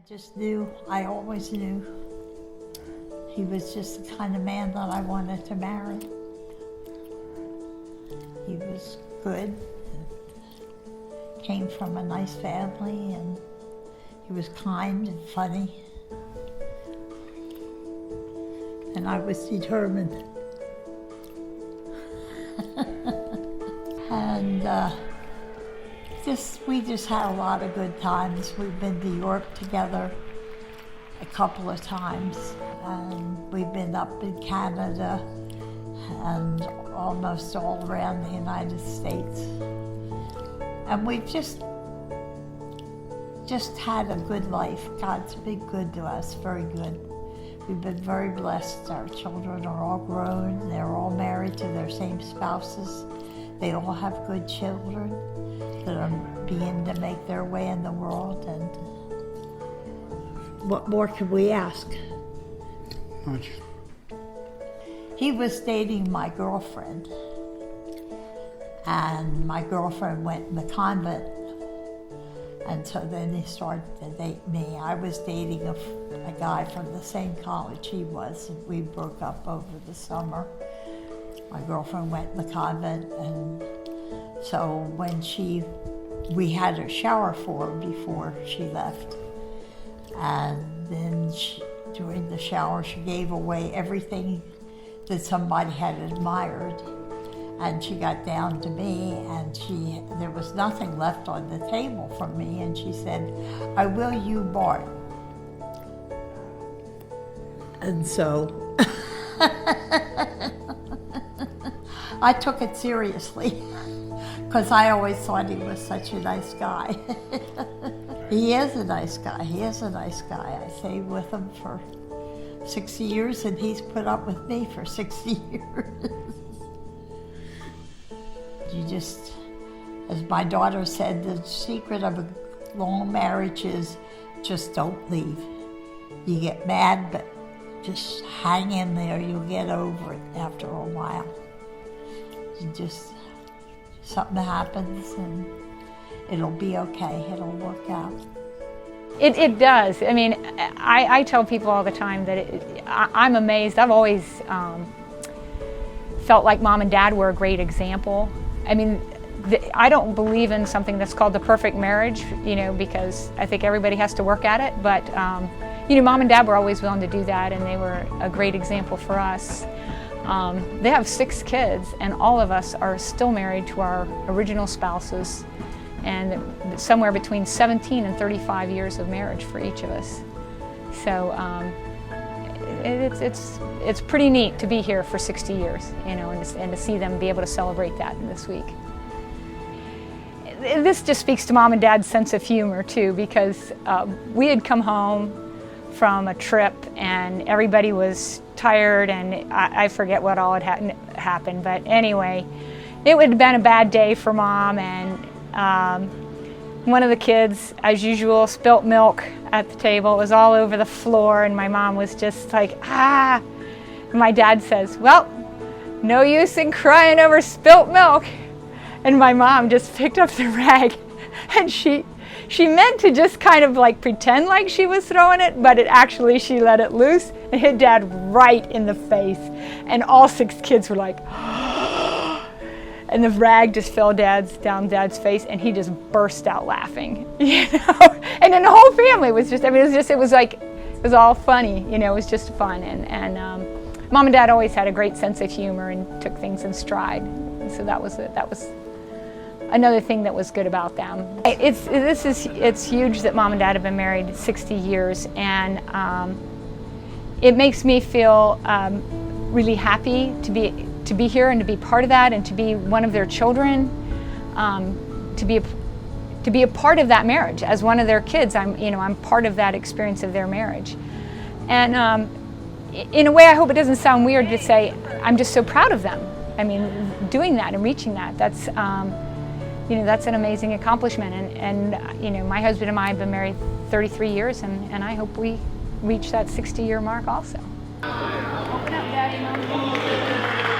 just knew, I always knew, he was just the kind of man that I wanted to marry. He was good, came from a nice family, and he was kind and funny. And I was determined. And we just had a lot of good times. We've been to Europe together a couple of times, and we've been up in Canada and almost all around the United States. And we've just had a good life. God's been good to us, very good. We've been very blessed. Our children are all grown. They're all married to their same spouses. They all have good children that are beginning to make their way in the world. And what more could we ask? Much. He was dating my girlfriend, and my girlfriend went in the convent, and so then he started to date me. I was dating a guy from the same college he was, and we broke up over the summer. My girlfriend went in the convent, and so when we had a shower for her before she left, and then during the shower she gave away everything that somebody had admired, and she got down to me, and there was nothing left on the table for me, and she said, "I will you, Bart." And so I took it seriously, because I always thought he was such a nice guy. He is a nice guy. He is a nice guy. I stayed with him for 60 years, and he's put up with me for 60 years. You just, as my daughter said, the secret of a long marriage is just don't leave. You get mad, but just hang in there. You'll get over it after a while. Something happens and it'll be okay. It'll work out. It does. I mean, I tell people all the time that I'm amazed. I've always felt like Mom and Dad were a great example. I mean, I don't believe in something that's called the perfect marriage, because I think everybody has to work at it. But, Mom and Dad were always willing to do that, and they were a great example for us. They have 6 kids, and all of us are still married to our original spouses, and somewhere between 17 and 35 years of marriage for each of us. So it's pretty neat to be here for 60 years, and to see them be able to celebrate that this week. This just speaks to Mom and Dad's sense of humor too, because we had come home from a trip and everybody was tired, and I forget what all had happened, but anyway, it would have been a bad day for Mom, and one of the kids, as usual, spilt milk at the table. It was all over the floor, and my mom was just like, ah. And my dad says, "Well, no use in crying over spilt milk." And my mom just picked up the rag, and she meant to just kind of like pretend like she was throwing it, but she let it loose and hit Dad right in the face. And all 6 kids were like, and the rag just fell down Dad's face, and he just burst out laughing, And then the whole family was just, it was all funny, it was just fun. And Mom and Dad always had a great sense of humor and took things in stride. And so that was another thing that was good about them. It's huge that Mom and Dad have been married 60 years, and it makes me feel really happy to be here and to be part of that, and to be one of their children, to be a part of that marriage. As one of their kids, I'm part of that experience of their marriage. And in a way, I hope it doesn't sound weird to say I'm just so proud of them. I mean, doing that and reaching that, that's an amazing accomplishment. And my husband and I have been married 33 years, and I hope we reach that 60-year mark also. Open up, Daddy, Mom.